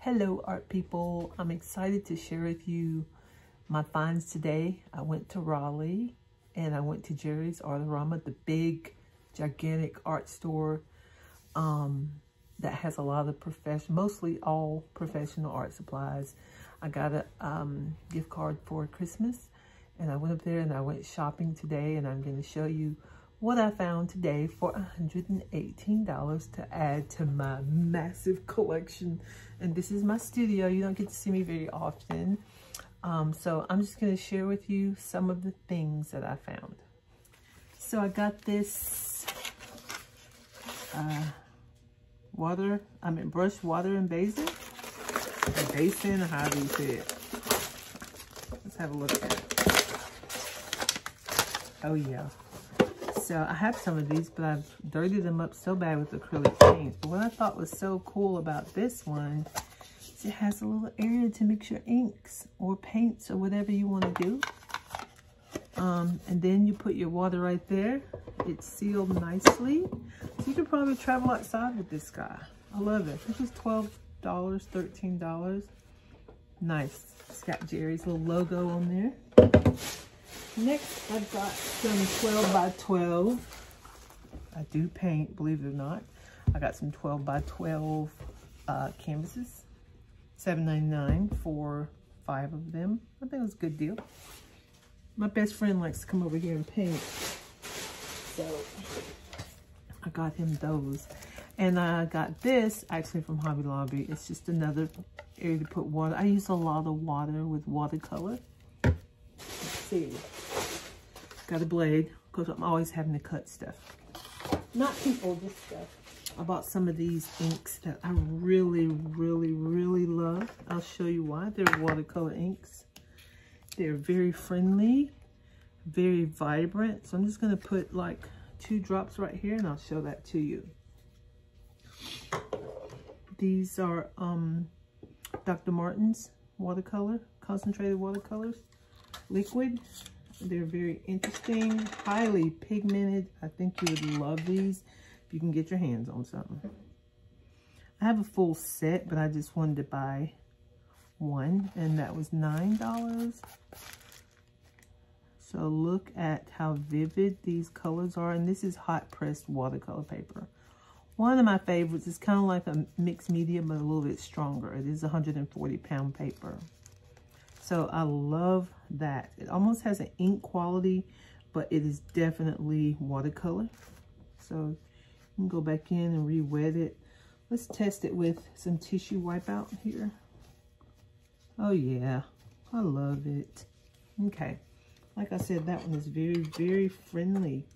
Hello art people, I'm excited to share with you my finds today. I went to Raleigh and I went to Jerry's Artorama, the big gigantic art store that has a lot of mostly all professional art supplies. I got a gift card for Christmas and I went up there and I went shopping today, and I'm going to show you what I found today for $118 to add to my massive collection. And this is my studio. You don't get to see me very often. So I'm just going to share with you some of the things that I found. So I got this brush, water, and basin. Or basin, or however you say it. Let's have a look at it. Oh yeah. So I have some of these, but I've dirtied them up so bad with acrylic paint. But what I thought was so cool about this one is it has a little area to mix your inks or paints or whatever you want to do. And then you put your water right there. It's sealed nicely. So you could probably travel outside with this guy. I love it. This is $12, $13. Nice. It's got Jerry's little logo on there. Next, I've got some 12 by 12. I do paint, believe it or not. I got some 12 by 12 canvases. $7.99 for 5 of them. I think it was a good deal. My best friend likes to come over here and paint, so I got him those. And I got this actually from Hobby Lobby. It's just another area to put water. I use a lot of water with watercolor. Let's see. Got a blade, because I'm always having to cut stuff. Not people, just stuff. I bought some of these inks that I really, really, really love. I'll show you why. They're watercolor inks. They're very friendly, very vibrant. So I'm just going to put like 2 drops right here, and I'll show that to you. These are Dr. Martin's watercolor, concentrated watercolors, liquid. They're very interesting, highly pigmented. I think you would love these if you can get your hands on something. I have a full set, but I just wanted to buy one, and that was $9. So look at how vivid these colors are, and this is hot pressed watercolor paper. One of my favorites is kind of like a mixed media, but a little bit stronger. It is 140-pound paper. So I love that. It almost has an ink quality, but it is definitely watercolor. So you can go back in and re-wet it. Let's test it with some tissue wipeout here. Oh yeah, I love it. Okay, like I said, that one is very, very friendly.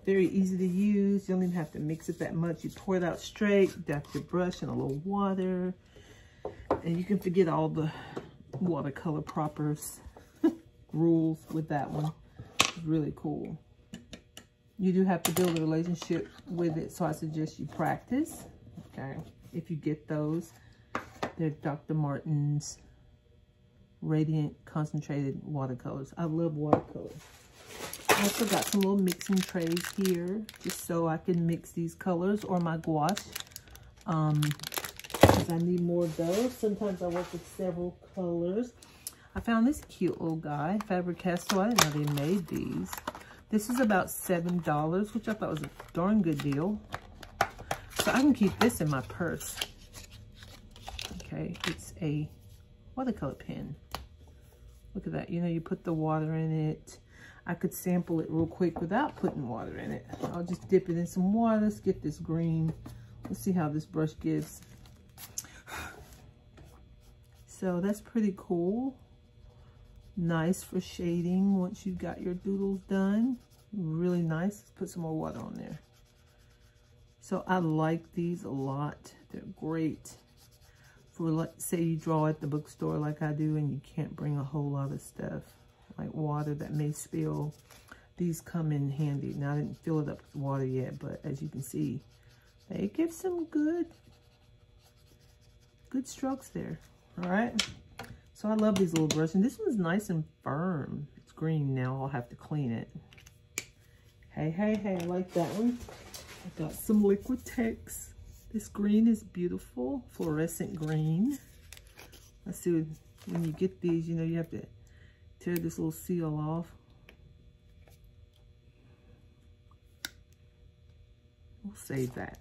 Very easy to use. You don't even have to mix it that much. You pour it out straight, dip your brush in a little water, and you can forget all the watercolor propers rules with that one. It's really cool. You do have to build a relationship with it, so I suggest you practice. Okay, if you get those, they're Dr. Martin's Radiant Concentrated Watercolors. I love watercolors. I also got some little mixing trays here, just so I can mix these colors or my gouache. Because I need more of those. Sometimes I work with several colors. I found this cute little guy, Faber-Castell. I didn't know they made these. This is about $7, which I thought was a darn good deal. So I can keep this in my purse. Okay, it's a watercolor pen. Look at that. You know, you put the water in it. I could sample it real quick without putting water in it. I'll just dip it in some water. Let's get this green. Let's see how this brush gives. So that's pretty cool. Nice for shading once you've got your doodles done. Really nice. Let's put some more water on there. So I like these a lot. They're great for, like, say you draw at the bookstore like I do and you can't bring a whole lot of stuff like water that may spill. These come in handy. Now I didn't fill it up with water yet, but as you can see, they give some good strokes there. All right, so I love these little brushes. And this one's nice and firm. It's green now. I'll have to clean it. Hey, I like that one. I got some Liquitex. This green is beautiful, fluorescent green. Let's see, when you get these, you know, you have to tear this little seal off. We'll save that.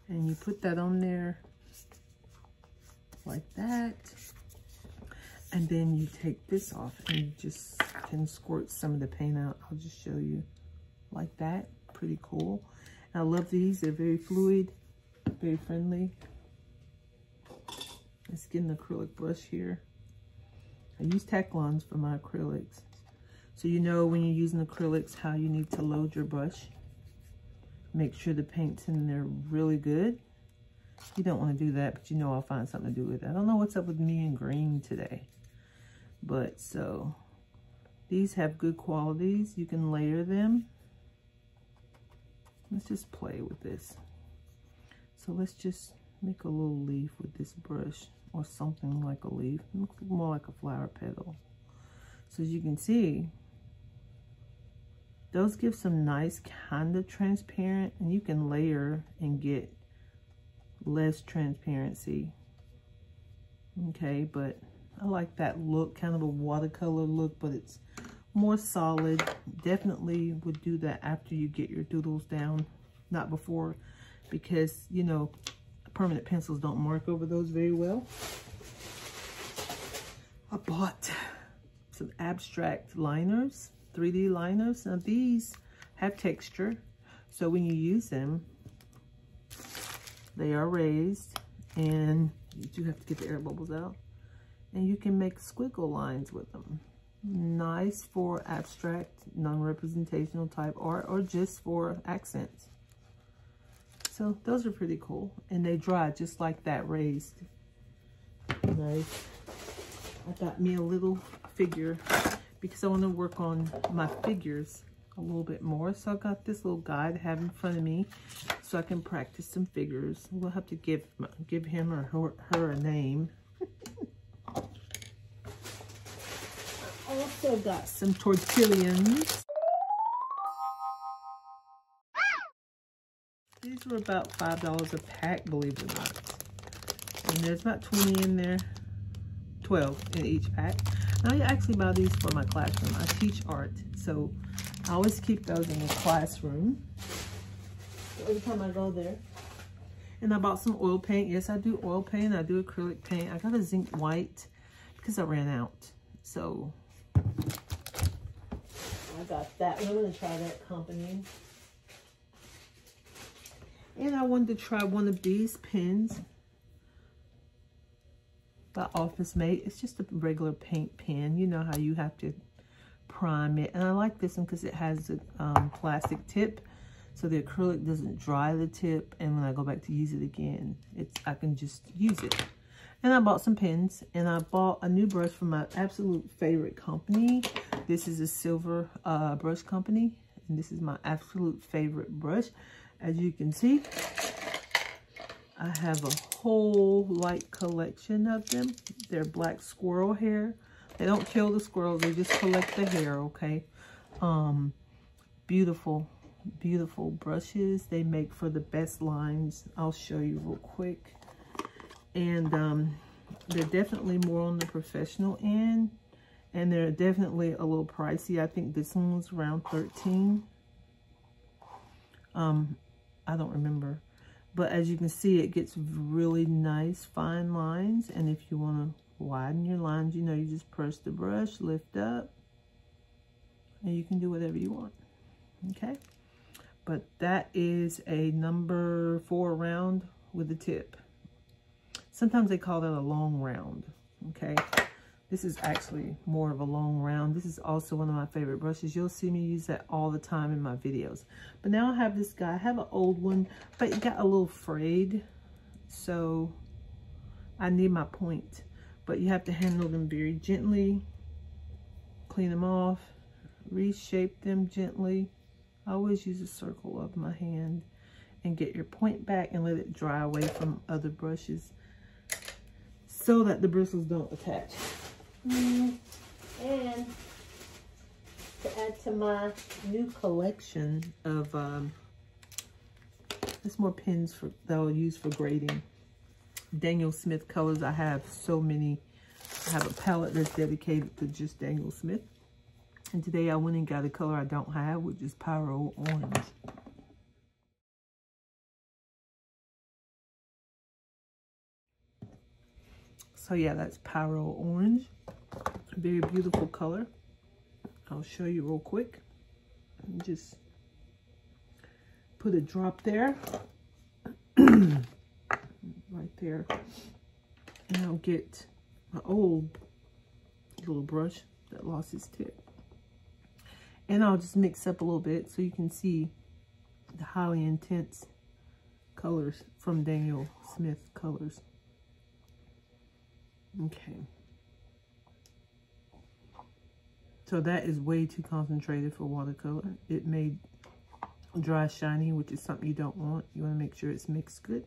And you put that on there like that. And then you take this off and you just can squirt some of the paint out. I'll just show you like that. Pretty cool. And I love these. They're very fluid, very friendly. Let's get an acrylic brush here. I use Taklons for my acrylics. So you know when you're using acrylics how you need to load your brush. Make sure the paint's in there really good. You don't want to do that, but you know I'll find something to do with it. I don't know what's up with me and green today. But so, these have good qualities. You can layer them. Let's just play with this. So let's just make a little leaf with this brush, or something like a leaf. It looks more like a flower petal. So as you can see, those give some nice kind of transparent, and you can layer and get less transparency. Okay, but I like that look, kind of a watercolor look, but it's more solid. Definitely would do that after you get your doodles down, not before, because, you know, permanent pencils don't mark over those very well. I bought some abstract liners, 3D liners. Now these have texture, so when you use them, they are raised, and you do have to get the air bubbles out. And you can make squiggle lines with them. Nice for abstract, non-representational type art, or just for accents. So those are pretty cool. And they dry just like that, raised. Nice. I got me a little figure because I want to work on my figures a little bit more. So I got this little guy to have in front of me so I can practice some figures. We'll have to give him or her a name. Also got some tortillas. These were about $5 a pack, believe it or not. And there's about 20 in there, 12 in each pack. I actually buy these for my classroom. I teach art, so I always keep those in the classroom. So every time I go there. And I bought some oil paint. Yes, I do oil paint. I do acrylic paint. I got a zinc white because I ran out. So I got that. I'm going to try that company. And I wanted to try one of these pens by Office Mate. It's just a regular paint pen. You know how you have to prime it. And I like this one because it has a plastic tip, so the acrylic doesn't dry the tip. And when I go back to use it again, I can just use it. And I bought some pens, and I bought a new brush from my absolute favorite company. This is a silver brush company, and this is my absolute favorite brush. As you can see, I have a whole light collection of them. They're black squirrel hair. They don't kill the squirrels, they just collect the hair, okay? Beautiful, beautiful brushes. They make for the best lines. I'll show you real quick. And they're definitely more on the professional end, and they're definitely a little pricey. I think this one was around $13. I don't remember, but as you can see, it gets really nice fine lines. And if you want to widen your lines, you know, you just press the brush, lift up, and you can do whatever you want. Okay, but that is a number 4 round with a tip. Sometimes they call that a long round. Okay, this is actually more of a long round. This is also one of my favorite brushes. You'll see me use that all the time in my videos. But now I have this guy. I have an old one, but it got a little frayed, so I need my point. But you have to handle them very gently, clean them off, reshape them gently. I always use a circle of my hand and get your point back and let it dry away from other brushes so that the bristles don't attach. And to add to my new collection of There's more pens that I'll use for grading. Daniel Smith colors. I have so many. I have a palette that's dedicated to just Daniel Smith. And today I went and got a color I don't have, which is Pyro Orange. So yeah, that's Pyro Orange. A very beautiful color. I'll show you real quick. Just put a drop there. Right there. And I'll get my old little brush that lost its tip. And I'll just mix up a little bit so you can see the highly intense colors from Daniel Smith colors. Okay. So that is way too concentrated for watercolor. It may dry shiny, which is something you don't want. You want to make sure it's mixed good.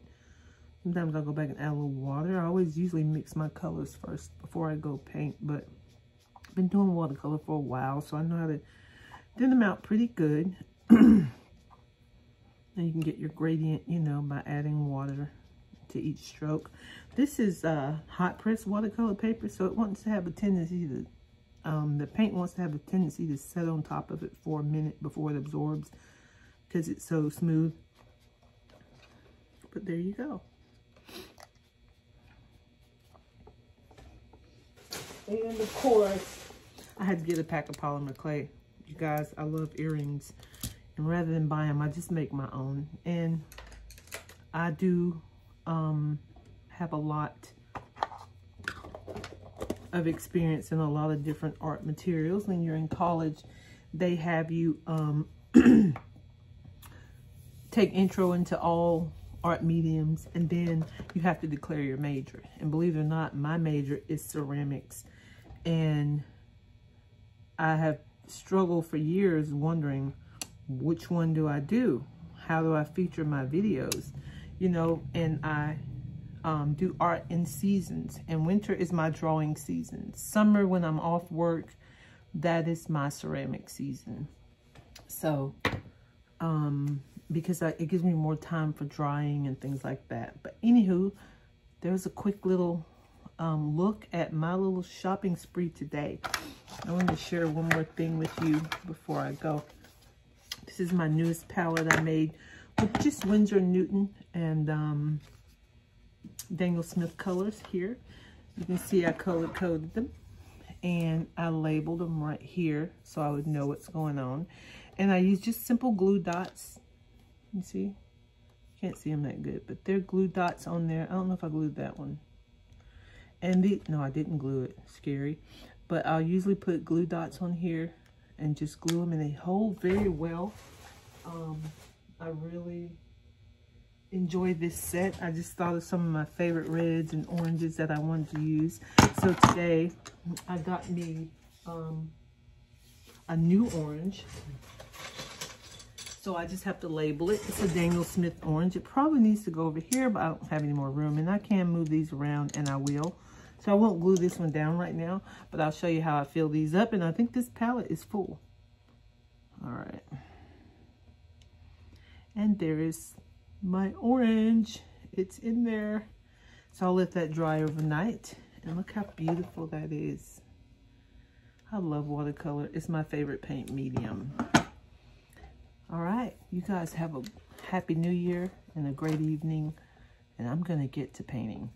Sometimes I'll go back and add a little water. I always usually mix my colors first before I go paint, but I've been doing watercolor for a while, so I know how to thin them out pretty good. And you can get your gradient, you know, by adding water to each stroke. This is hot pressed watercolor paper, so it wants to have a tendency to, the paint wants to have a tendency to set on top of it for a minute before it absorbs because it's so smooth. But there you go. And of course, I had to get a pack of Polymer Clay. You guys, I love earrings. And rather than buy them, I just make my own. And I do have a lot of experience in a lot of different art materials. When you're in college, they have you take intro into all art mediums, and then you have to declare your major. And believe it or not, my major is ceramics. And I have struggled for years wondering, which one do I do? How do I feature my videos? You know, and I do art in seasons, and winter is my drawing season. Summer, when I'm off work, that is my ceramic season. So, because it gives me more time for drying and things like that. But anywho, there's a quick little look at my little shopping spree today. I wanted to share one more thing with you before I go. This is my newest palette I made with just Winsor & Newton and Daniel Smith colors here. You can see I color coded them and I labeled them right here so I would know what's going on. And I used just simple glue dots. You see? Can't see them that good, but they're glue dots on there. I don't know if I glued that one. And no, I didn't glue it. Scary. But I'll usually put glue dots on here and just glue them, and they hold very well. I really enjoy this set. I just thought of some of my favorite reds and oranges that I wanted to use. So today I got me a new orange. So I just have to label it. It's a Daniel Smith orange. It probably needs to go over here, but I don't have any more room, and I can move these around, and I will. So I won't glue this one down right now, but I'll show you how I fill these up, and I think this palette is full. All right. And there is my orange. It's in there. So I'll let that dry overnight, and look how beautiful that is. I love watercolor. It's my favorite paint medium. All right, you guys have a happy new year and a great evening, and I'm gonna get to painting.